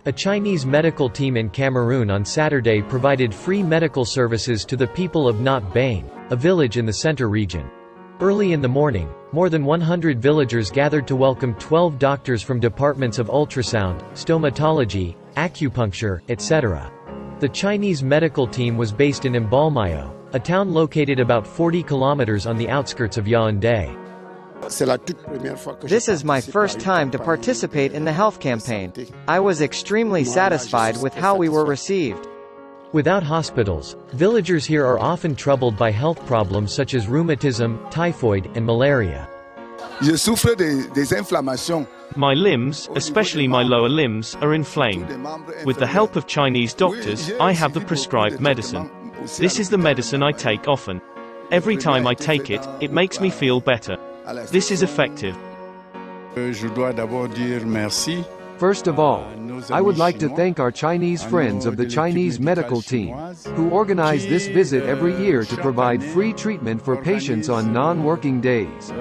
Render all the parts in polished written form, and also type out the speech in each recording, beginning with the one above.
A Chinese medical team in Cameroon on Saturday provided free medical services to the people of Niget-Been, a village in the center region. Early in the morning, more than 100 villagers gathered to welcome 12 doctors from departments of ultrasound, stomatology, acupuncture, etc. The Chinese medical team was based in Mbalmayo, a town located about 40 kilometers on the outskirts of Yaoundé. This is my first time to participate in the health campaign. I was extremely satisfied with how we were received. Without hospitals, villagers here are often troubled by health problems such as rheumatism, typhoid, and malaria. My limbs, especially my lower limbs, are inflamed. With the help of Chinese doctors, I have the prescribed medicine. This is the medicine I take often. Every time I take it, it makes me feel better. This is effective. First of all, I would like to thank our Chinese friends of the Chinese medical team, who organize this visit every year to provide free treatment for patients on non-working days.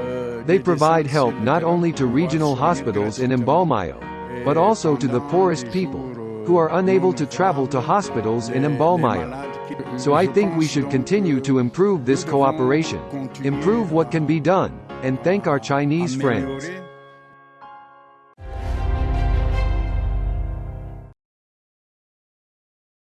They provide help not only to regional hospitals in Mbalmayo, but also to the poorest people, who are unable to travel to hospitals in Mbalmayo. So I think we should continue to improve this cooperation, improve what can be done, and thank our Chinese friends.